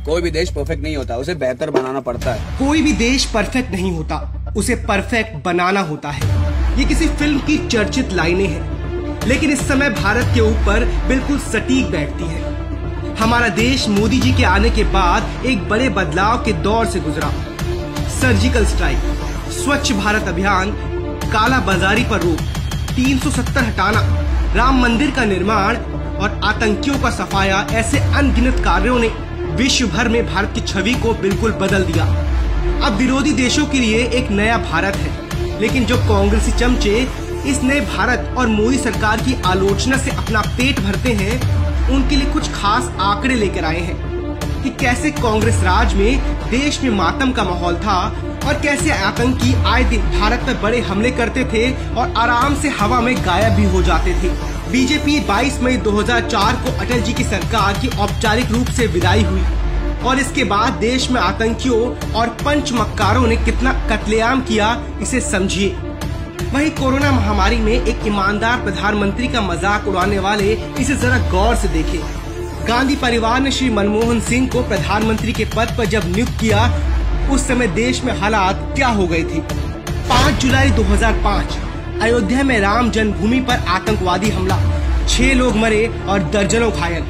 कोई भी देश परफेक्ट नहीं होता, उसे बेहतर बनाना पड़ता है। कोई भी देश परफेक्ट नहीं होता, उसे परफेक्ट बनाना होता है। ये किसी फिल्म की चर्चित लाइनें हैं, लेकिन इस समय भारत के ऊपर बिल्कुल सटीक बैठती है। हमारा देश मोदी जी के आने के बाद एक बड़े बदलाव के दौर से गुजरा। सर्जिकल स्ट्राइक, स्वच्छ भारत अभियान, काला बाजारी पर रोक, 370 हटाना, राम मंदिर का निर्माण और आतंकियों का सफाया, ऐसे अनगिनत कार्यों ने विश्व भर में भारत की छवि को बिल्कुल बदल दिया। अब विरोधी देशों के लिए एक नया भारत है, लेकिन जो कांग्रेसी चमचे इस नए भारत और मोदी सरकार की आलोचना से अपना पेट भरते हैं, उनके लिए कुछ खास आंकड़े लेकर आए हैं कि कैसे कांग्रेस राज में देश में मातम का माहौल था और कैसे आतंकी आए दिन भारत पर बड़े हमले करते थे और आराम से हवा में गायब भी हो जाते थे। बीजेपी 22 मई 2004 को अटल जी की सरकार की औपचारिक रूप से विदाई हुई और इसके बाद देश में आतंकियों और पंचमक्कारों ने कितना कत्लेआम किया, इसे समझिए। वहीं कोरोना महामारी में एक ईमानदार प्रधानमंत्री का मजाक उड़ाने वाले इसे जरा गौर से देखें। गांधी परिवार ने श्री मनमोहन सिंह को प्रधानमंत्री के पद पर जब नियुक्त किया, उस समय देश में हालात क्या हो गए थे। 5 जुलाई 2005 अयोध्या में राम जन्मभूमि पर आतंकवादी हमला, 6 लोग मरे और दर्जनों घायल।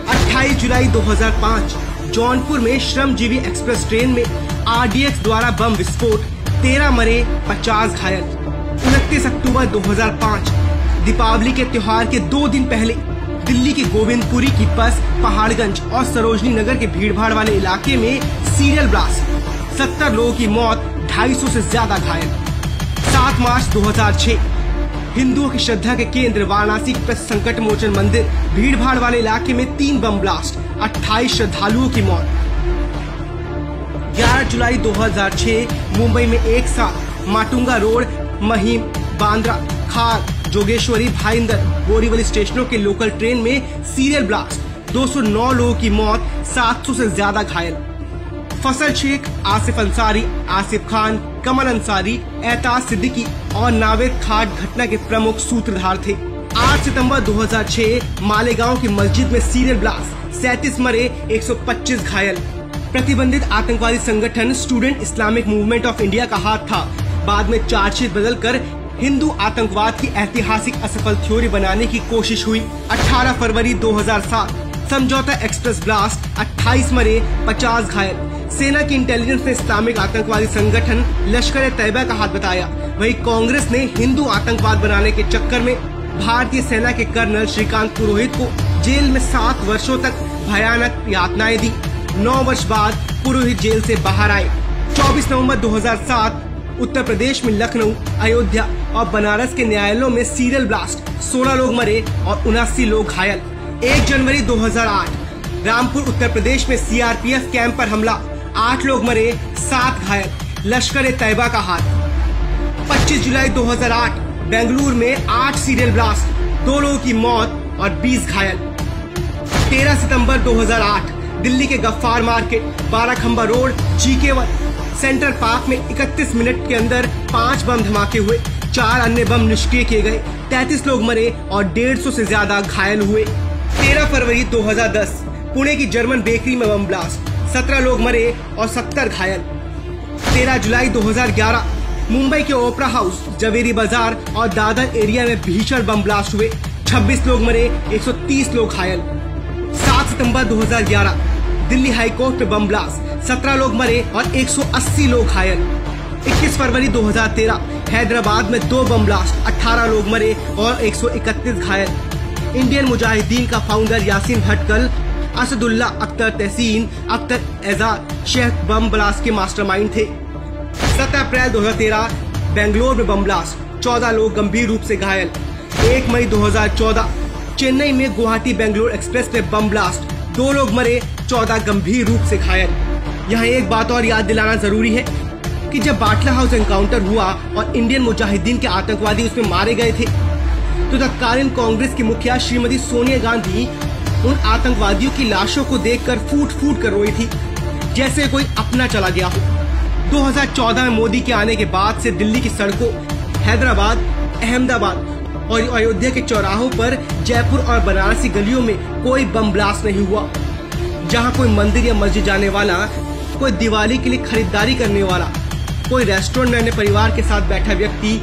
28 जुलाई 2005 जौनपुर में श्रमजीवी एक्सप्रेस ट्रेन में RDX द्वारा बम विस्फोट, 13 मरे 50 घायल। 29 अक्टूबर 2005 दीपावली के त्योहार के 2 दिन पहले दिल्ली के गोविंदपुरी की बस पहाड़गंज और सरोजनी नगर के भीड़भाड़ वाले इलाके में सीरियल ब्लास्ट, 70 लोगों की मौत, 250 से ज्यादा घायल। 7 मार्च 2006 हिंदुओं की श्रद्धा के केंद्र वाराणसी के संकट मोचन मंदिर भीड़भाड़ वाले इलाके में 3 बम ब्लास्ट, 28 श्रद्धालुओं की मौत। 11 जुलाई 2006 मुंबई में एक साथ माटुंगा रोड, महिम, बांद्रा, खार, जोगेश्वरी, भाईंदर, बोरीवली स्टेशनों के लोकल ट्रेन में सीरियल ब्लास्ट, 209 लोगों की मौत, 700 से ज्यादा घायल। फसल शेख, आसिफ अंसारी, आसिफ खान, कमल अंसारी, एहताज सिद्दीकी और नावेद खाट घटना के प्रमुख सूत्रधार थे। 8 सितंबर 2006 मालेगांव की मस्जिद में सीरियल ब्लास्ट, 37 मरे, 125 घायल। प्रतिबंधित आतंकवादी संगठन student Islamic movement of India का हाथ था। बाद में चार्जशीट बदलकर हिंदू आतंकवाद की ऐतिहासिक असफल थ्योरी बनाने की कोशिश हुई। 18 फरवरी 2007 समझौता एक्सप्रेस ब्लास्ट, 28 मरे, 50 घायल। सेना की इंटेलिजेंस ने इस्लामिक आतंकवादी संगठन लश्कर तैयबा का हाथ बताया। वहीं कांग्रेस ने हिंदू आतंकवाद बनाने के चक्कर में भारतीय सेना के कर्नल श्रीकांत पुरोहित को जेल में 7 वर्षों तक भयानक यातनाएं दी। 9 वर्ष बाद पुरोहित जेल से बाहर आए। 24 नवंबर 2007 उत्तर प्रदेश में लखनऊ, अयोध्या और बनारस के न्यायालयों में सीरियल ब्लास्ट, 16 लोग मरे और 79 लोग घायल। 1 जनवरी 2008 रामपुर उत्तर प्रदेश में CRPF कैंप पर हमला, 8 लोग मरे, 7 घायल, लश्कर तैयबा का हाथ। 25 जुलाई 2008 बेंगलुरु में 8 सीरियल ब्लास्ट, 2 लोगों की मौत और 20 घायल। 13 सितंबर 2008 दिल्ली के गफ्फार मार्केट, 12 खंबा रोड, GK1 सेंट्रल पार्क में 31 मिनट के अंदर 5 बम धमाके हुए, 4 अन्य बम निष्क्रिय किए गए, 33 लोग मरे और 150 से ज्यादा घायल हुए। 13 फरवरी 2010 पुणे की जर्मन बेकरी में बम ब्लास्ट, 17 लोग मरे और 70 घायल। 13 जुलाई 2011 मुंबई के ओपरा हाउस, जवेरी बाजार और दादर एरिया में भीषण बम ब्लास्ट हुए, 26 लोग मरे, 130 लोग घायल। 7 सितंबर 2011 दिल्ली हाईकोर्ट में बम ब्लास्ट, 17 लोग मरे और 180 लोग घायल। 21 फरवरी 2013 हैदराबाद में 2 बम ब्लास्ट, 18 लोग मरे और 131 घायल। इंडियन मुजाहिदीन का फाउंडर यासीन भटकल, असदुल्ला अख्तर तहसीन, अख्तर एजाज शेख बम ब्लास्ट के मास्टरमाइंड थे। 7 अप्रैल 2013 बेंगलोर में बम ब्लास्ट, 14 लोग गंभीर रूप से घायल। 1 मई 2014 चेन्नई में गुवाहाटी बेंगलोर एक्सप्रेस में बम ब्लास्ट, 2 लोग मरे, 14 गंभीर रूप से घायल। यहाँ एक बात और याद दिलाना जरूरी है कि जब बाटला हाउस एनकाउंटर हुआ और इंडियन मुजाहिदीन के आतंकवादी उसमें मारे गए थे, तो तत्कालीन कांग्रेस की मुखिया श्रीमती सोनिया गांधी उन आतंकवादियों की लाशों को देखकर फूट फूट कर रोई थी, जैसे कोई अपना चला गया हो। 2014 में मोदी के आने के बाद से दिल्ली की सड़कों, हैदराबाद, अहमदाबाद और अयोध्या के चौराहों पर, जयपुर और बनारसी गलियों में कोई बम ब्लास्ट नहीं हुआ। जहां कोई मंदिर या मस्जिद जाने वाला, कोई दिवाली के लिए खरीदारी करने वाला, कोई रेस्टोरेंट में अपने परिवार के साथ बैठा व्यक्ति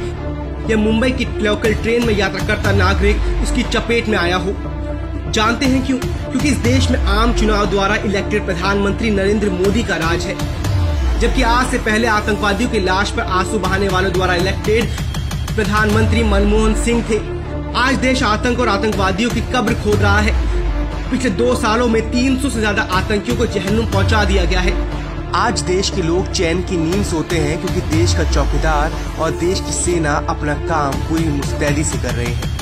या मुंबई की लोकल ट्रेन में यात्रा करता नागरिक उसकी चपेट में आया हो। जानते हैं क्यों? क्योंकि इस देश में आम चुनाव द्वारा इलेक्टेड प्रधानमंत्री नरेंद्र मोदी का राज है, जबकि आज से पहले आतंकवादियों की लाश पर आंसू बहाने वालों द्वारा इलेक्टेड प्रधानमंत्री मनमोहन सिंह थे। आज देश आतंक और आतंकवादियों की कब्र खोद रहा है। पिछले 2 सालों में 300 से ज्यादा आतंकियों को जहन्नुम पहुंचा दिया गया है। आज देश के लोग चैन की नींद सोते हैं क्योंकि देश का चौकीदार और देश की सेना अपना काम पूरी मुस्तैदी से कर रहे हैं।